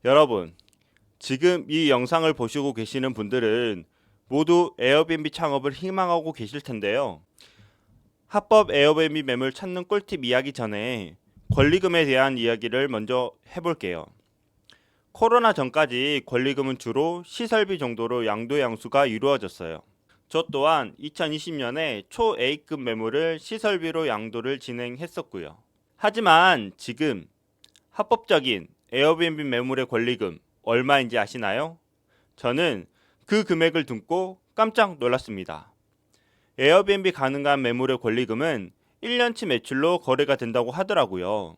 여러분, 지금 이 영상을 보시고 계시는 분들은 모두 에어비앤비 창업을 희망하고 계실 텐데요. 합법 에어비앤비 매물 찾는 꿀팁 이야기 전에 권리금에 대한 이야기를 먼저 해볼게요. 코로나 전까지 권리금은 주로 시설비 정도로 양도양수가 이루어졌어요. 저 또한 2020년에 초A급 매물을 시설비로 양도를 진행했었고요. 하지만 지금 합법적인 에어비앤비 매물의 권리금 얼마인지 아시나요? 저는 그 금액을 듣고 깜짝 놀랐습니다. 에어비앤비 가능한 매물의 권리금은 1년치 매출로 거래가 된다고 하더라고요.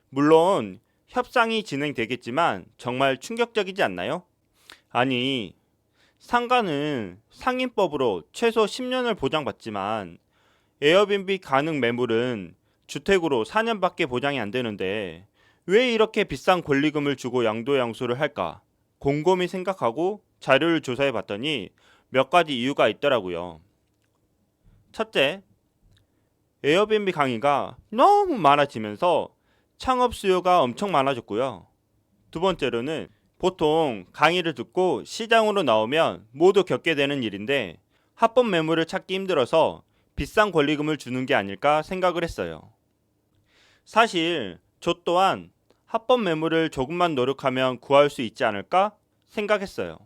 물론 협상이 진행되겠지만 정말 충격적이지 않나요? 아니, 상가는 상인법으로 최소 10년을 보장받지만 에어비앤비 가능 매물은 주택으로 4년밖에 보장이 안 되는데 왜 이렇게 비싼 권리금을 주고 양도양수를 할까? 곰곰이 생각하고 자료를 조사해 봤더니 몇 가지 이유가 있더라고요. 첫째, 에어비앤비 강의가 너무 많아지면서 창업 수요가 엄청 많아졌고요. 두 번째로는 보통 강의를 듣고 시장으로 나오면 모두 겪게 되는 일인데 합법 매물을 찾기 힘들어서 비싼 권리금을 주는 게 아닐까 생각을 했어요. 사실 저 또한 합법 매물을 조금만 노력하면 구할 수 있지 않을까 생각했어요.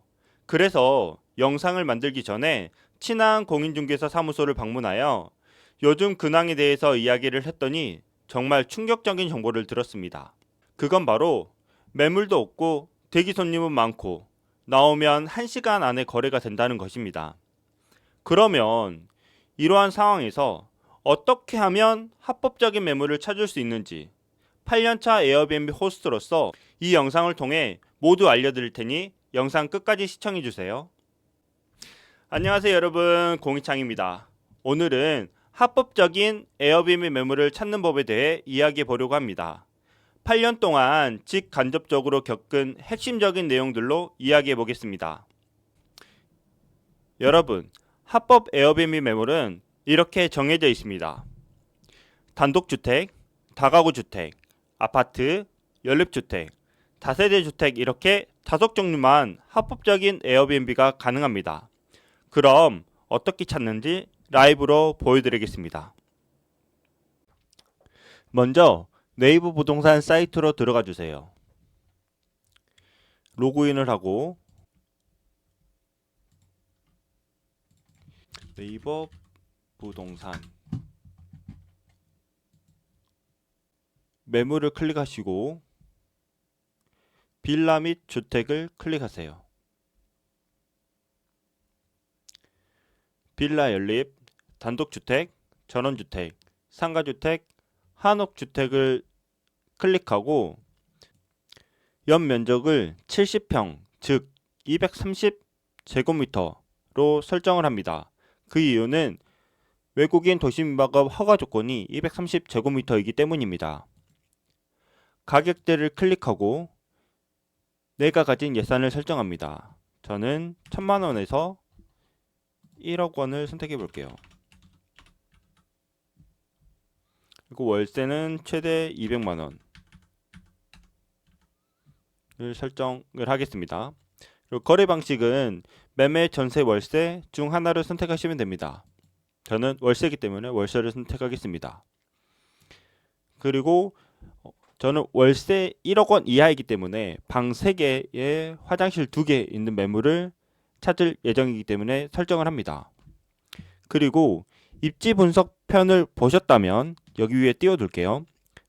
그래서 영상을 만들기 전에 친한 공인중개사 사무소를 방문하여 요즘 근황에 대해서 이야기를 했더니 정말 충격적인 정보를 들었습니다. 그건 바로 매물도 없고 대기 손님은 많고 나오면 1시간 안에 거래가 된다는 것입니다. 그러면 이러한 상황에서 어떻게 하면 합법적인 매물을 찾을 수 있는지 8년차 에어비앤비 호스트로서 이 영상을 통해 모두 알려드릴 테니 영상 끝까지 시청해주세요. 안녕하세요 여러분, 공희창입니다. 오늘은 합법적인 에어비앤비 매물을 찾는 법에 대해 이야기해 보려고 합니다. 8년 동안 직간접적으로 겪은 핵심적인 내용들로 이야기해 보겠습니다. 여러분, 합법 에어비앤비 매물은 이렇게 정해져 있습니다. 단독주택, 다가구주택, 아파트, 연립주택, 다세대주택 이렇게 5종류만 합법적인 에어비앤비가 가능합니다. 그럼 어떻게 찾는지 라이브로 보여드리겠습니다. 먼저 네이버 부동산 사이트로 들어가 주세요. 로그인을 하고 네이버 부동산 매물을 클릭하시고 빌라 및 주택을 클릭하세요. 빌라 연립, 단독주택, 전원주택, 상가주택, 한옥주택을 클릭하고 연면적을 70평, 즉 230제곱미터로 설정을 합니다. 그 이유는 외국인 도시민박업 허가 조건이 230제곱미터이기 때문입니다. 가격대를 클릭하고 내가 가진 예산을 설정합니다. 저는 1000만원에서 1억원을 선택해 볼게요. 그리고 월세는 최대 200만원을 설정을 하겠습니다. 그리고 거래 방식은 매매, 전세, 월세 중 하나를 선택하시면 됩니다. 저는 월세이기 때문에 월세를 선택하겠습니다. 그리고 저는 월세 1억원 이하이기 때문에 방 3개에 화장실 2개 있는 매물을 찾을 예정이기 때문에 설정을 합니다. 그리고 입지 분석편을 보셨다면 여기 위에 띄워둘게요.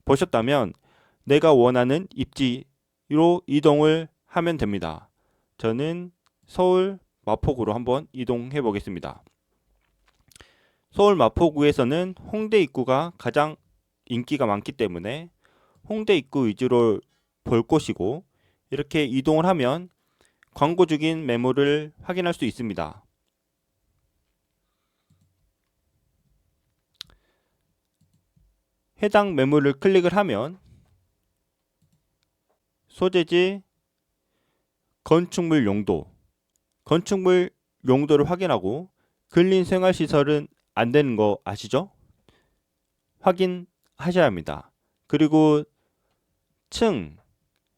보셨다면 내가 원하는 입지로 이동을 하면 됩니다. 저는 서울 마포구로 한번 이동해 보겠습니다. 서울 마포구에서는 홍대 입구가 가장 인기가 많기 때문에 홍대 입구 위주로 볼 곳이고 이렇게 이동을 하면 광고 중인 매물을 확인할 수 있습니다. 해당 매물을 클릭을 하면 소재지, 건축물 용도를 확인하고 근린생활시설은 안 되는 거 아시죠? 확인하셔야 합니다. 그리고 층,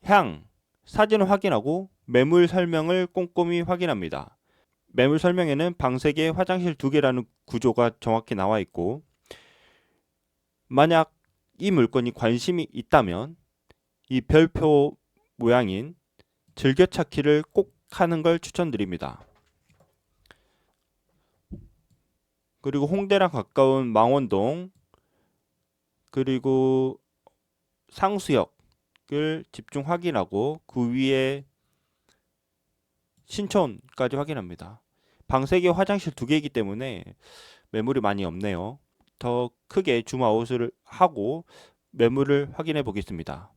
향, 사진을 확인하고 매물 설명을 꼼꼼히 확인합니다. 매물 설명에는 방 3개, 화장실 2개라는 구조가 정확히 나와 있고, 만약 이 물건이 관심이 있다면 이 별표 모양인 즐겨찾기를 꼭 하는 걸 추천드립니다. 그리고 홍대랑 가까운 망원동, 그리고 상수역을 집중 확인하고 그 위에 신촌까지 확인합니다. 방 3개, 화장실 2개이기 때문에 매물이 많이 없네요. 더 크게 줌아웃을 하고 매물을 확인해 보겠습니다.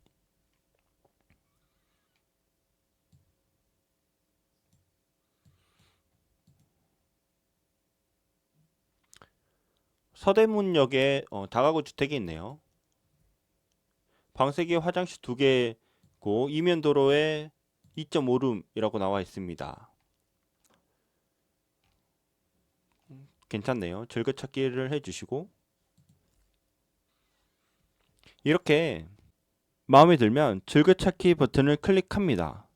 서대문역에 다가구 주택이 있네요. 방 3개, 화장실 2개고 이면도로에 2.5룸이라고 나와 있습니다. 괜찮네요. 즐겨찾기를 해주시고, 이렇게 마음에 들면 즐겨찾기 버튼을 클릭합니다.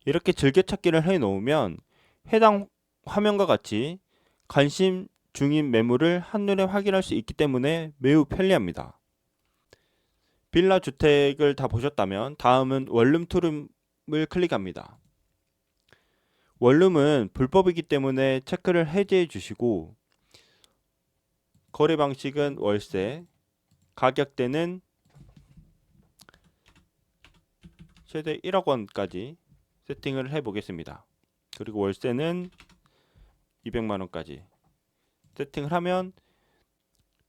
이렇게 즐겨찾기를 해 놓으면 해당 화면과 같이 관심 중인 매물을 한눈에 확인할 수 있기 때문에 매우 편리합니다. 빌라 주택을 다 보셨다면 다음은 원룸 투룸을 클릭합니다. 원룸은 불법이기 때문에 체크를 해제해 주시고, 거래 방식은 월세, 가격대는 최대 1억 원까지 세팅을 해 보겠습니다. 그리고 월세는 200만 원까지 세팅을 하면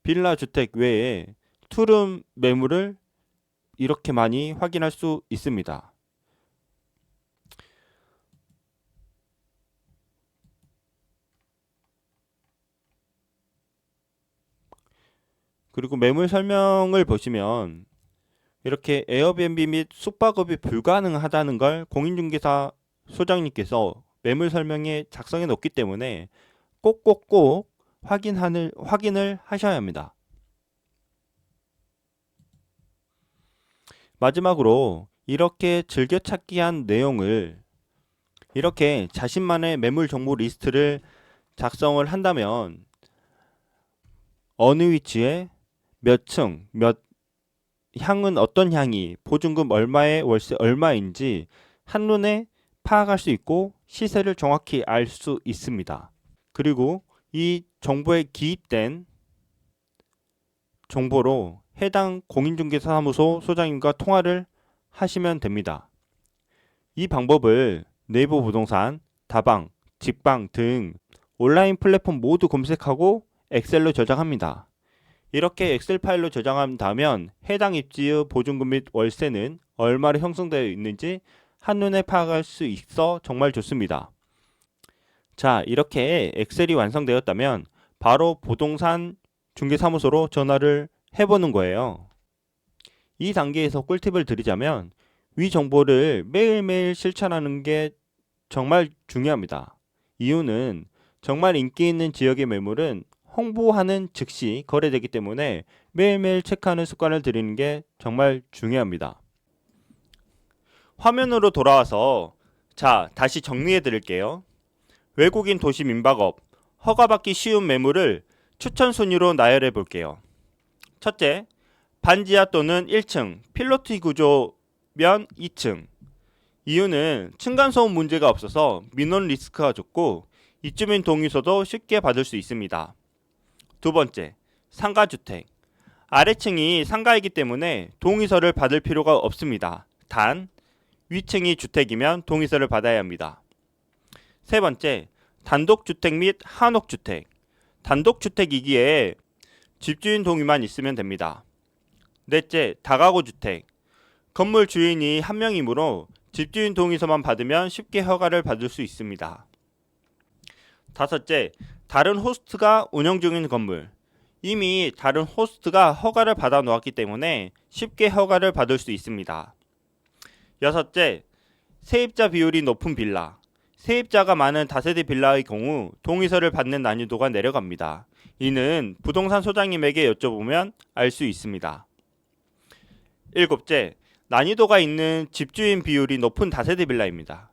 빌라 주택 외에 투룸 매물을 이렇게 많이 확인할 수 있습니다. 그리고 매물 설명을 보시면 이렇게 에어비앤비 및 숙박업이 불가능하다는 걸 공인중개사 소장님께서 매물 설명에 작성해 놓기 때문에 꼭꼭꼭 확인을 하셔야 합니다. 마지막으로 이렇게 즐겨찾기한 내용을 이렇게 자신만의 매물 정보 리스트를 작성을 한다면 어느 위치에 몇 층, 몇 향은 어떤 향이, 보증금 얼마에 월세 얼마인지 한눈에 파악할 수 있고 시세를 정확히 알 수 있습니다. 그리고 이 정보에 기입된 정보로 해당 공인중개사무소 소장님과 통화를 하시면 됩니다. 이 방법을 네이버 부동산, 다방, 직방 등 온라인 플랫폼 모두 검색하고 엑셀로 저장합니다. 이렇게 엑셀 파일로 저장한다면 해당 입지의 보증금 및 월세는 얼마로 형성되어 있는지 한눈에 파악할 수 있어 정말 좋습니다. 자, 이렇게 엑셀이 완성되었다면 바로 부동산 중개사무소로 전화를 해보는 거예요. 이 단계에서 꿀팁을 드리자면 위 정보를 매일매일 실천하는 게 정말 중요합니다. 이유는 정말 인기 있는 지역의 매물은 홍보하는 즉시 거래되기 때문에 매일매일 체크하는 습관을 들이는 게 정말 중요합니다. 화면으로 돌아와서 다시 정리해 드릴게요. 외국인 도시 민박업, 허가받기 쉬운 매물을 추천 순위로 나열해 볼게요. 첫째, 반지하 또는 1층, 필로티 구조면 2층. 이유는 층간소음 문제가 없어서 민원 리스크가 적고 입주민 동의서도 쉽게 받을 수 있습니다. 두 번째, 상가주택. 아래층이 상가이기 때문에 동의서를 받을 필요가 없습니다. 단, 위층이 주택이면 동의서를 받아야 합니다. 세 번째, 단독주택 및 한옥주택. 단독주택이기에 집주인 동의만 있으면 됩니다. 넷째, 다가구 주택. 건물 주인이 한 명이므로 집주인 동의서만 받으면 쉽게 허가를 받을 수 있습니다. 다섯째, 다른 호스트가 운영 중인 건물. 이미 다른 호스트가 허가를 받아 놓았기 때문에 쉽게 허가를 받을 수 있습니다. 여섯째, 세입자 비율이 높은 빌라. 세입자가 많은 다세대 빌라의 경우 동의서를 받는 난이도가 내려갑니다. 이는 부동산 소장님에게 여쭤보면 알 수 있습니다. 일곱째, 난이도가 있는 집주인 비율이 높은 다세대 빌라입니다.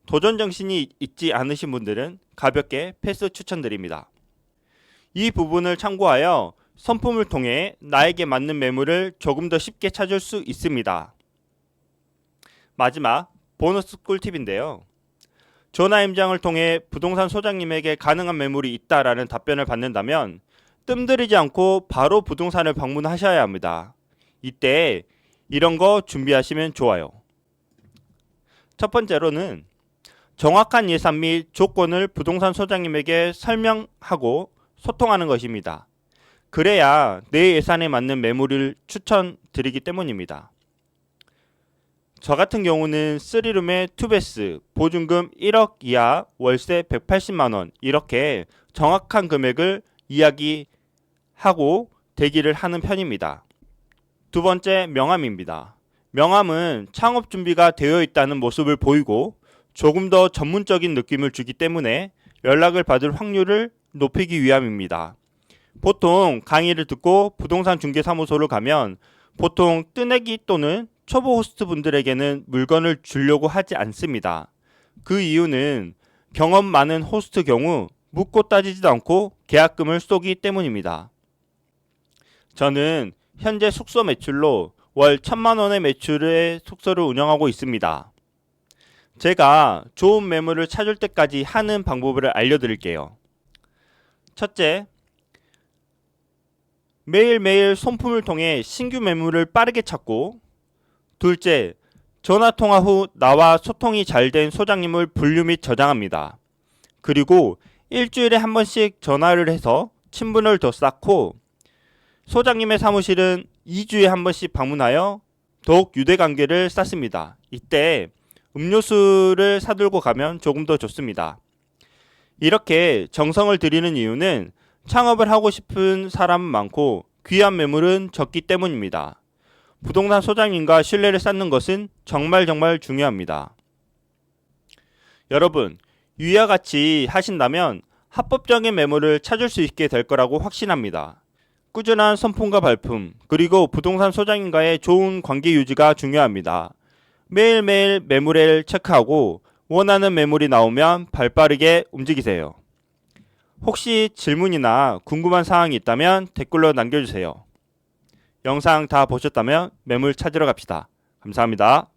도전 정신이 있지 않으신 분들은 가볍게 패스 추천드립니다. 이 부분을 참고하여 선품을 통해 나에게 맞는 매물을 조금 더 쉽게 찾을 수 있습니다. 마지막 보너스 꿀팁인데요. 전화 임장을 통해 부동산 소장님에게 가능한 매물이 있다라는 답변을 받는다면 뜸들이지 않고 바로 부동산을 방문하셔야 합니다. 이때 이런 거 준비하시면 좋아요. 첫 번째로는 정확한 예산 및 조건을 부동산 소장님에게 설명하고 소통하는 것입니다. 그래야 내 예산에 맞는 매물을 추천드리기 때문입니다. 저 같은 경우는 3룸에 2베스, 보증금 1억 이하, 월세 180만원 이렇게 정확한 금액을 이야기하고 대기를 하는 편입니다. 두 번째, 명함입니다. 명함은 창업 준비가 되어 있다는 모습을 보이고 조금 더 전문적인 느낌을 주기 때문에 연락을 받을 확률을 높이기 위함입니다. 보통 강의를 듣고 부동산 중개사무소를 가면 보통 뜨내기 또는 초보 호스트 분들에게는 물건을 주려고 하지 않습니다. 그 이유는 경험 많은 호스트 경우 묻고 따지지도 않고 계약금을 쏘기 때문입니다. 저는 현재 숙소 매출로 월 1,000만원의 매출의 숙소를 운영하고 있습니다. 제가 좋은 매물을 찾을 때까지 하는 방법을 알려드릴게요. 첫째, 매일매일 손품을 통해 신규 매물을 빠르게 찾고, 둘째, 전화통화 후 나와 소통이 잘 된 소장님을 분류 및 저장합니다. 그리고 일주일에 한 번씩 전화를 해서 친분을 더 쌓고, 소장님의 사무실은 2주에 한 번씩 방문하여 더욱 유대관계를 쌓습니다. 이때 음료수를 사들고 가면 조금 더 좋습니다. 이렇게 정성을 들이는 이유는 창업을 하고 싶은 사람은 많고 귀한 매물은 적기 때문입니다. 부동산 소장님과 신뢰를 쌓는 것은 정말 중요합니다. 여러분, 위와 같이 하신다면 합법적인 매물을 찾을 수 있게 될 거라고 확신합니다. 꾸준한 선품과 발품, 그리고 부동산 소장님과의 좋은 관계 유지가 중요합니다. 매일매일 매물을 체크하고 원하는 매물이 나오면 발빠르게 움직이세요. 혹시 질문이나 궁금한 사항이 있다면 댓글로 남겨주세요. 영상 다 보셨다면 매물 찾으러 갑시다. 감사합니다.